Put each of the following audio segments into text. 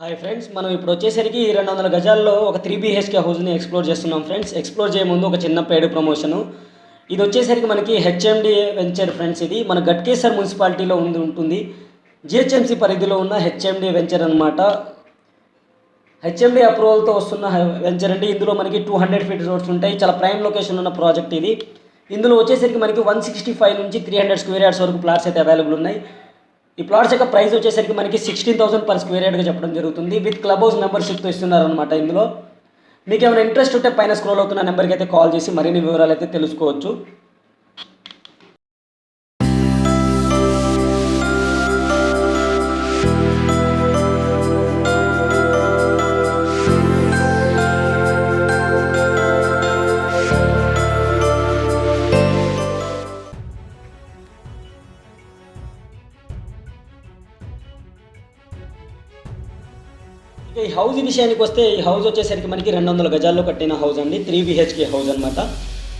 Hi friends, మనం ఇప్పుడు వచ్చేసరికి 200 గజాల్లో ఒక 3 బీహెచ్కే హౌస్ని ఎక్స్ప్లోర్ చేస్తున్నాం ఫ్రెండ్స్. ఎక్స్ప్లోర్ చేయే ముందు ఒక చిన్న పెయిడ్ ప్రమోషను. ఇది వచ్చేసరికి మనకి హెచ్ఎండిఏ వెంచర్ ఫ్రెండ్స్. ఇది మన గట్కేసర్ మున్సిపాలిటీలో ఉంటుంది. జిహెచ్ఎంసీ పరిధిలో ఉన్న హెచ్ఎండిఏ వెంచర్ అనమాట. హెచ్ఎండి అప్రూవల్తో వస్తున్న వెంచర్ అండి. ఇందులో మనకి 200 ఫీట్ రోడ్స్ ఉంటాయి. చాలా ప్రైమ్ లొకేషన్ ఉన్న ప్రాజెక్ట్ ఇది. ఇందులో వచ్చేసరికి మనకి 165 నుంచి 300 స్క్వేర్ యార్డ్స్ వరకు ప్లాట్స్ అయితే అవైలబుల్ ఉన్నాయి. ఈ ప్లాట్స్ యొక్క ప్రైస్ వచ్చేసరికి మనకి 16,000 పర్ స్క్వేర్ యార్డ్గా చెప్పడం జరుగుతుంది. విత్ క్లబ్ హౌస్ మెంబర్షిప్తో ఇస్తున్నారనమాట. ఇందులో మీకు ఏమైనా ఇంట్రెస్ట్ ఉంటే పైన స్క్రోల్ అవుతున్న నెంబర్కి అయితే కాల్ చేసి మరిన్ని వివరాలు అయితే తెలుసుకోవచ్చు. ఇక ఈ హౌస్ విషయానికి వస్తే, ఈ హౌస్ వచ్చేసరికి మనకి 200 గజాల్లో కట్టిన హౌస్ అండి. 3 బీహెచ్కే హౌస్ అనమాట.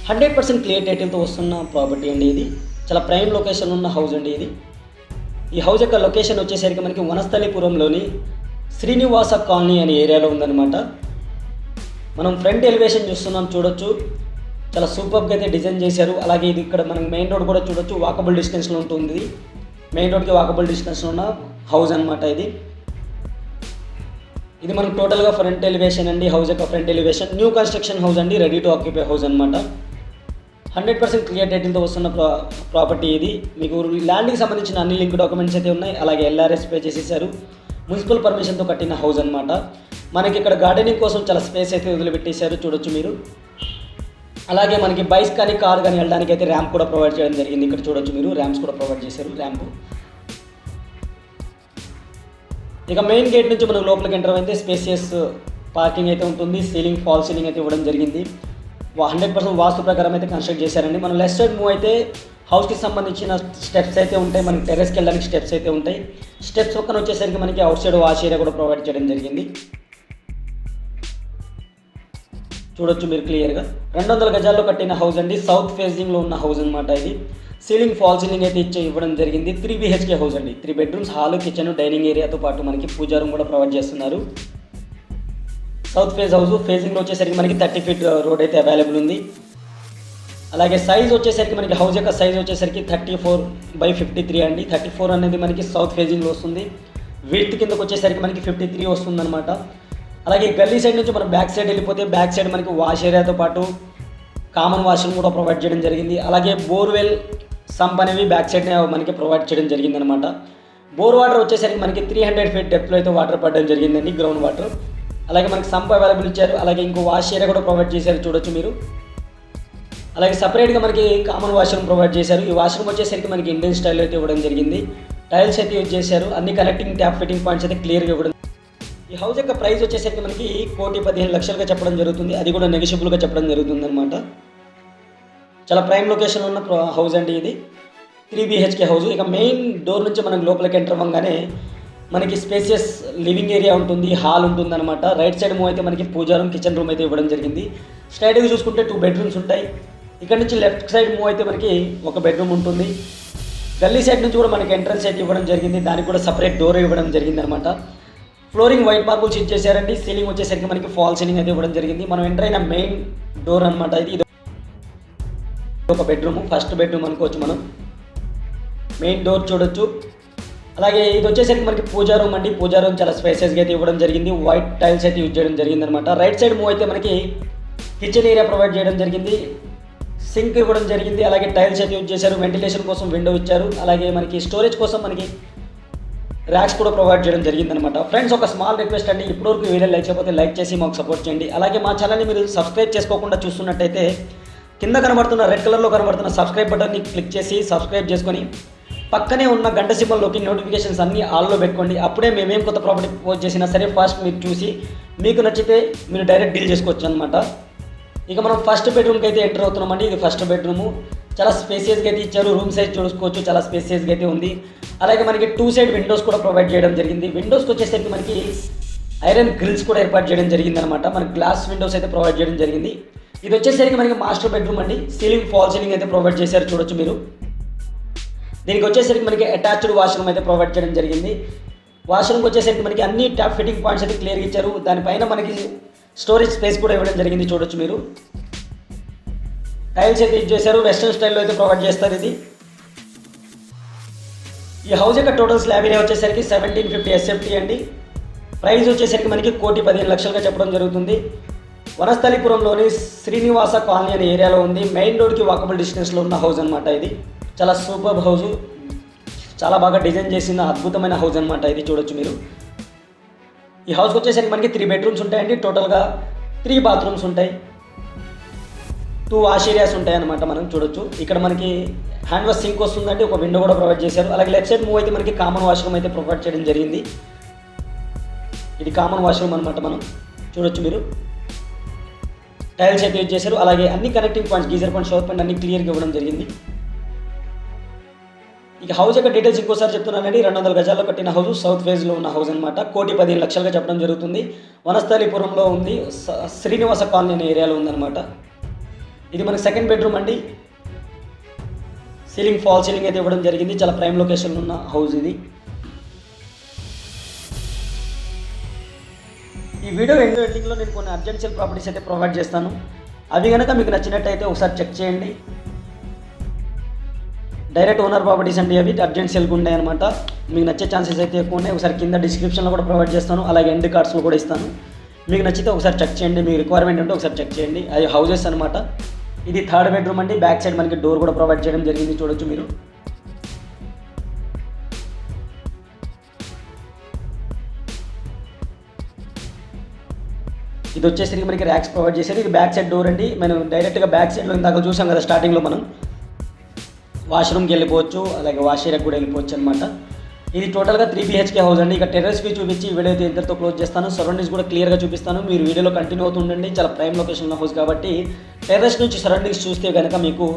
100% క్లియర్ టైటిల్తో వస్తున్న ప్రాపర్టీ అండి. ఇది చాలా ప్రైమ్ లొకేషన్ ఉన్న హౌస్ అండి. ఈ హౌస్ యొక్క లొకేషన్ వచ్చేసరికి మనకి వనస్థలిపురంలోని శ్రీనివాస కాలనీ అనే ఏరియాలో ఉందన్నమాట. మనం ఫ్రంట్ ఎలివేషన్ చూస్తున్నాం, చూడొచ్చు. చాలా సూపర్గా అయితే డిజైన్ చేశారు. అలాగే ఇది ఇక్కడ మనం మెయిన్ రోడ్ కూడా చూడొచ్చు. వాకబుల్ డిస్టెన్స్లో ఉంటుంది. మెయిన్ రోడ్కి వాకబుల్ డిస్టెన్స్లో ఉన్న హౌస్ అనమాట ఇది మనకు టోటల్గా ఫ్రంట్ ఎలివేషన్ అండి. హౌస్ యొక్క front elevation new construction house అండి. రెడీ టు ఆక్యుపై హౌస్ అనమాట. 100% క్లియర్ టైటిల్తో వస్తున్న ప్రాపర్టీ ఇది. మీకు ల్యాండ్కి సంబంధించిన అన్ని లింక్ డాక్యుమెంట్స్ అయితే ఉన్నాయి. అలాగే ఎల్ఆర్ఎస్ పే చేసేసారు. మున్సిపల్ పర్మిషన్తో కట్టిన హౌస్ అనమాట. మనకి ఇక్కడ గార్డెనింగ్ కోసం చాలా స్పేస్ అయితే వదిలిపెట్టేశారు, చూడొచ్చు మీరు. అలాగే మనకి బైక్స్ కానీ కార్ కానీ వెళ్ళడానికి అయితే ర్యాంప్ కూడా ప్రొవైడ్ చేయడం జరిగింది. ఇక్కడ చూడొచ్చు మీరు, ర్యాంప్స్ కూడా ప్రొవైడ్ చేశారు. ర్యాంపు ఇక మెయిన్ గేట్ నుంచి మనం లోపలికి ఎంటర్ అయితే స్పేసియస్ పార్కింగ్ అయితే ఉంటుంది. సీలింగ్ ఫాల్ సీలింగ్ అయితే ఇవ్వడం జరిగింది. 100% వాస్తు ప్రకారం అయితే కన్స్ట్రక్ట్ చేశారండి. మనం లెఫ్ట్ సైడ్ మూవ్ అయితే హౌస్కి సంబంధించిన స్టెప్స్ అయితే ఉంటాయి. మనకి టెర్రస్కి వెళ్ళడానికి స్టెప్స్ అయితే ఉంటాయి. స్టెప్స్ పక్కన వచ్చేసరికి మనకి అవుట్ సైడ్ వాష్ ఏరియా కూడా ప్రొవైడ్ చేయడం జరిగింది. చూడొచ్చు మీరు క్లియర్గా. 200 గజాల్లో కట్టిన హౌస్ అండి. సౌత్ ఫేసింగ్లో ఉన్న హౌస్ అనమాట ఇది. సీలింగ్ ఫాల్ సీలింగ్ అయితే ఇవ్వడం జరిగింది. 3 బీహెచ్కే హౌస్ అండి. 3 బెడ్రూమ్స్, హాల్, కిచెన్, డైనింగ్ ఏరియాతో పాటు మనకి పూజా రూమ్ కూడా ప్రొవైడ్ చేస్తున్నారు. South face house. ఫేజింగ్లో వచ్చేసరికి మనకి 30 ఫీట్ రోడ్ అయితే అవైలబుల్ ఉంది. అలాగే సైజ్ వచ్చేసరికి మనకి హౌస్ యొక్క సైజ్ వచ్చేసరికి 34/53 అండి. 34 అనేది మనకి సౌత్ ఫేజింగ్లో వస్తుంది. విడ్త్ కిందకు వచ్చేసరికి మనకి 53 వస్తుంది అనమాట. అలాగే గల్లీ సైడ్ నుంచి మనం బ్యాక్ సైడ్ వెళ్ళిపోతే బ్యాక్ సైడ్ మనకి వాష్ ఏరియాతో పాటు కామన్ వాష్రూమ్ కూడా ప్రొవైడ్ చేయడం జరిగింది. అలాగే బోర్వెల్ సంప్ అనేవి బ్యాక్ సైడ్ మనకి ప్రొవైడ్ చేయడం జరిగింది అనమాట. బోర్ వాటర్ వచ్చేసరికి మనకి 300 ఫీట్ డెప్త్లో అయితే వాటర్ పడడం జరిగిందండి, గ్రౌండ్ వాటర్. అలాగే మనకి సంప్ అవైలబుల్ ఇచ్చారు. అలాగే ఇంకో వాష్ ఏరియా కూడా ప్రొవైడ్ చేశారు, చూడొచ్చు మీరు. అలాగే సపరేట్గా మనకి కామన్ వాష్రూమ్ ప్రొవైడ్ చేశారు. ఈ వాష్రూమ్ వచ్చేసరికి మనకి ఇండియన్ స్టైల్లో అయితే ఇవ్వడం జరిగింది. టైల్స్ అయితే యూజ్ చేశారు. అన్ని కనెక్టింగ్ ట్యాప్ ఫిట్టింగ్ పాయింట్స్ అయితే క్లియర్గా ఇవ్వడం. ఈ హౌస్ యొక్క ప్రైస్ వచ్చేసరికి మనకి 1,15,00,000గా చెప్పడం జరుగుతుంది. అది కూడా నెగోషియబుల్గా చెప్పడం జరుగుతుంది అనమాట. చాలా ప్రైమ్ లొకేషన్ ఉన్న హౌస్ అండి ఇది. 3 బీహెచ్కే హౌస్. ఇక మెయిన్ డోర్ నుంచి మనం లోపలికి ఎంటర్ అవ్వగానే మనకి స్పేసియస్ లివింగ్ ఏరియా ఉంటుంది, హాల్ ఉంటుంది అనమాట. రైట్ సైడ్ మూవ్ అయితే మనకి పూజా రూమ్, కిచెన్ రూమ్ అయితే ఇవ్వడం జరిగింది. స్ట్రైట్గా చూసుకుంటే 2 బెడ్రూమ్స్ ఉంటాయి. ఇక్కడ నుంచి లెఫ్ట్ సైడ్ మూవ్ అయితే మనకి ఒక బెడ్రూమ్ ఉంటుంది. గల్లీ సైడ్ నుంచి కూడా మనకి ఎంట్రన్స్ అయితే ఇవ్వడం జరిగింది. దానికి కూడా సపరేట్ డోర్ ఇవ్వడం జరిగింది అనమాట. ఫ్లోరింగ్ వైట్ మార్బుల్స్ ఇచ్చేసారండి. సీలింగ్ వచ్చేసరికి మనకి ఫాల్ సీలింగ్ అయితే ఇవ్వడం జరిగింది. మనం ఎంటర్ అయిన మెయిన్ డోర్ అనమాట ఇది. ఒక బెడ్రూమ్, ఫస్ట్ బెడ్రూమ్ అనుకోవచ్చు మనం. మెయిన్ డోర్ చూడొచ్చు. అలాగే ఇది వచ్చేసరికి మనకి పూజా రూమ్ అండి. పూజా రూమ్ చాలా స్పేసెస్గా అయితే ఇవ్వడం జరిగింది. వైట్ టైల్స్ అయితే యూజ్ చేయడం జరిగింది అనమాట. రైట్ సైడ్ మూవ్ అయితే మనకి కిచెన్ ఏరియా ప్రొవైడ్ చేయడం జరిగింది. సింక్ ఇవ్వడం జరిగింది. అలాగే టైల్స్ అయితే యూజ్ చేశారు. వెంటిలేషన్ కోసం విండో ఇచ్చారు. అలాగే మనకి స్టోరేజ్ కోసం మనకి ర్యాక్స్ కూడా ప్రొవైడ్ చేయడం జరిగిందనమాట. ఫ్రెండ్స్, ఒక స్మాల్ రిక్వెస్ట్ అండి. ఇప్పటివరకు వీడియో లైక్ చేయకపోతే లైక్ చేసి మాకు సపోర్ట్ చేయండి. అలాగే మా ఛానల్ని మీరు సబ్స్క్రైబ్ చేసుకోకుండా చూస్తున్నట్టయితే కింద కనబడుతున్న రెడ్ కలర్లో కనబడుతున్న సబ్స్క్రైబ్ బటన్ని క్లిక్ చేసి సబ్స్క్రైబ్ చేసుకొని పక్కనే ఉన్న గంట సింబల్లోకి నోటిఫికేషన్స్ అన్నీ ఆల్లో పెట్టుకోండి. అప్పుడే మేమేం కొత్త ప్రాపర్టీ పోస్ట్ చేసినా సరే ఫస్ట్ మీరు చూసి మీకు నచ్చితే మీరు డైరెక్ట్ డీల్ చేసుకోవచ్చు అనమాట. ఇక మనం ఫస్ట్ బెడ్రూమ్కి అయితే ఎంటర్ అవుతున్నామండి. ఇది ఫస్ట్ బెడ్రూము. చాలా స్పేసియస్గా అయితే ఇచ్చారు. రూమ్ సైజ్ చూసుకోవచ్చు, చాలా స్పేసియస్గా అయితే ఉంది. అలాగే మనకి 2 సైడ్ విండోస్ కూడా ప్రొవైడ్ చేయడం జరిగింది. విండోస్కి వచ్చేసరికి మనకి ఐరన్ గ్రిల్స్ కూడా ఏర్పాటు చేయడం జరిగింది అనమాట. మనకి గ్లాస్ విండోస్ అయితే ప్రొవైడ్ చేయడం జరిగింది. ఇది వచ్చేసరికి మనకి మాస్టర్ బెడ్రూమ్ అండి. సీలింగ్ ఫాల్ సీలింగ్ అయితే ప్రొవైడ్ చేశారు, చూడొచ్చు మీరు. దీనికి వచ్చేసరికి మనకి అటాచ్డ్ వాష్రూమ్ అయితే ప్రొవైడ్ చేయడం జరిగింది. వాష్రూమ్కి వచ్చేసరికి మనకి అన్ని ట్యాప్ ఫిట్టింగ్ పాయింట్స్ అయితే క్లియర్గా ఇచ్చారు. దానిపైన మనకి స్టోరేజ్ స్పేస్ కూడా ఇవ్వడం జరిగింది, చూడొచ్చు మీరు. టైల్స్ అయితే యూజ్ చేశారు, వెస్ట్రన్ స్టైల్లో అయితే ప్రొవైడ్ చేస్తారు ఇది. ఈ హౌస్ యొక్క టోటల్ స్లాబ్ ఏరియా వచ్చేసరికి 1750 SFT అండి. ప్రైస్ వచ్చేసరికి మనకి 1,15,00,000గా చెప్పడం జరుగుతుంది. వనస్థలిపురంలోని శ్రీనివాస కాలనీ అనే ఏరియాలో ఉంది. మెయిన్ రోడ్కి వాకబుల్ డిస్టెన్స్లో ఉన్న హౌస్ అనమాట ఇది. చాలా సూపర్ హౌస్, చాలా బాగా డిజైన్ చేసిన అద్భుతమైన హౌస్ అనమాట ఇది, చూడొచ్చు మీరు. ఈ హౌస్కి వచ్చేసరికి మనకి 3 బెడ్రూమ్స్ ఉంటాయండి. టోటల్గా 3 బాత్రూమ్స్ ఉంటాయి, 2 వాష్ ఏరియాస్ ఉంటాయి అనమాట. మనం చూడొచ్చు ఇక్కడ మనకి హ్యాండ్ వాష్ సింక్ వస్తుందండి, ఒక విండో కూడా ప్రొవైడ్ చేశారు. అలాగే లెఫ్ట్ సైడ్ మూవ్ అయితే మనకి కామన్ వాష్రూమ్ అయితే ప్రొవైడ్ చేయడం జరిగింది. ఇది కామన్ వాష్రూమ్ అనమాట, మనం చూడొచ్చు మీరు. టైల్స్ అయితే యూజ్ చేశారు. అలాగే అన్ని connecting points, geyser point, shower point అన్ని క్లియర్గా ఇవ్వడం జరిగింది. ఇక హౌస్ యొక్క డీటెయిల్స్ ఇంకోసారి చెప్తున్నానండి. 200 గజాల్లో కట్టిన హౌస్, సౌత్ ఫేజ్లో ఉన్న హౌస్ అనమాట. 1,15,00,000గా చెప్పడం జరుగుతుంది. వనస్థలిపురంలో ఉంది, శ్రీనివాస కాలనీ అనే ఏరియాలో ఉందన్నమాట. ఇది మనకి సెకండ్ బెడ్రూమ్ అండి. సీలింగ్ ఫాల్ సీలింగ్ అయితే ఇవ్వడం జరిగింది. చాలా ప్రైమ్ లొకేషన్లో ఉన్న హౌస్ ఇది. ఈ వీడియో ఎండింగ్లో నేను కొన్ని అర్జెన్షియల్ ప్రాపర్టీస్ అయితే ప్రొవైడ్ చేస్తాను. అవి కనుక మీకు నచ్చినట్టయితే ఒకసారి చెక్ చేయండి. డైరెక్ట్ ఓనర్ ప్రాపర్టీస్ అండి, అవి అర్జెన్షియల్గా ఉన్నాయి అనమాట. మీకు నచ్చే ఛాన్సెస్ అయితే ఎక్కువ ఉన్నాయి. ఒకసారి కింద డిస్క్రిప్షన్లో కూడా ప్రొవైడ్ చేస్తాను, అలాగే ఎండ్ కార్డ్స్లో కూడా ఇస్తాను. మీకు నచ్చితే ఒకసారి చెక్ చేయండి, మీ రిక్వైర్మెంట్ ఉంటే ఒకసారి చెక్ చేయండి. అది హౌజెస్ అనమాట. ఇది థర్డ్ బెడ్రూమ్ అండి. బ్యాక్ సైడ్ మనకి డోర్ కూడా ప్రొవైడ్ చేయడం జరిగింది, చూడొచ్చు మీరు. ఇది వచ్చేసరికి మనకి ర్యాక్స్ ప్రొవైడ్ చేశారు. ఇది బ్యాక్ సైడ్ డోర్ అండి. మనం డైరెక్ట్గా బ్యాక్ సైడ్లో ఇందాక చూసాం కదా స్టార్టింగ్లో, మనం వాష్రూమ్కి వెళ్ళిపోవచ్చు, అలాగే వాష్ ఏరియాకి కూడా వెళ్ళిపోవచ్చు అనమాట. ఇది టోటల్గా 3 BHK హౌస్ అండి. ఇక టెర్రస్ వ్యూ చూపించి వీడియో అయితే ఇంతటితో క్లోజ్ చేస్తాను. సరౌండింగ్స్ కూడా క్లియర్గా చూపిస్తాను, మీరు వీడియోలో కంటిన్యూ అవుతుండండి. చాలా ప్రైమ్ లొకేషన్ ఉన్న హౌస్ కాబట్టి టెర్రస్ నుంచి సరౌండింగ్స్ చూస్తే కనుక మీకు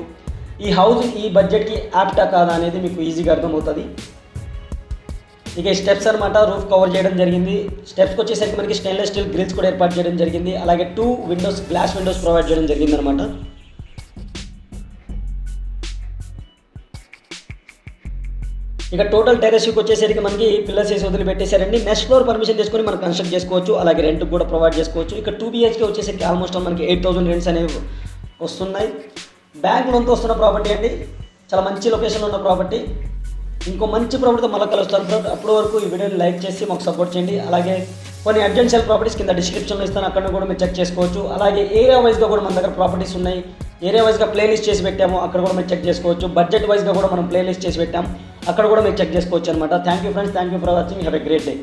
ఈ హౌస్ ఈ బడ్జెట్కి యాప్టా కాదా అనేది మీకు ఈజీగా అర్థమవుతుంది. ఇక ఈ స్టెప్స్ అనమాట, రూఫ్ కవర్ చేయడం జరిగింది. స్టెప్స్కి వచ్చేసరికి మనకి స్టెయిన్లెస్ స్టీల్ గ్రిల్స్ కూడా ఏర్పాటు చేయడం జరిగింది. అలాగే 2 విండోస్, గ్లాస్ విండోస్ ప్రొవైడ్ చేయడం జరిగింది అనమాట. ఇక టోటల్ టెర్రస్కి వచ్చేసరికి మనకి పిల్లర్స్ వేసి వదిలిపెట్టేశారండి. నెక్స్ట్ ఫ్లోర్ పర్మిషన్ తీసుకొని మనం కన్స్ట్రక్ట్ చేసుకోవచ్చు, అలాగే రెంట్ కూడా ప్రొవైడ్ చేసుకోవచ్చు. ఇక 2 BHK వచ్చేసరికి ఆల్మోస్ట్ మనకి 8,000 రెంట్స్ అనేవి వస్తున్నాయి. బ్యాంక్ లోన్తో వస్తున్న ప్రాపర్టీ అండి, చాలా మంచి లొకేషన్లో ఉన్న ప్రాపర్టీ. ఇంకో మంచి ప్రాపర్టీతో మళ్ళీ కలుస్తాను. అప్పటి వరకు ఈ వీడియోని లైక్ చేసి మాకు సపోర్ట్ చేయండి. అలాగే కొన్ని అర్జెన్షియల్ ప్రాపర్టీస్ కింద డిస్క్రిప్షన్లో ఇస్తాను, అక్కడ కూడా మీరు చెక్ చేసుకోవచ్చు. అలాగే ఏరియా వైజ్గా కూడా మన దగ్గర ప్రాపర్టీస్ ఉన్నాయి. ఏరియా వైజ్గా ప్లేలిస్ట్ చేసి పెట్టాము, అక్కడ కూడా మీరు చెక్ చేసుకోవచ్చు. బడ్జెట్ వైజ్గా కూడా మనం ప్లేలిస్ట్ చేసి పెట్టాము, అక్కడ కూడా మీరు చెక్ చేసుకోవచ్చు అనమాట. Thank you friends, thank you for watching. Have a great day.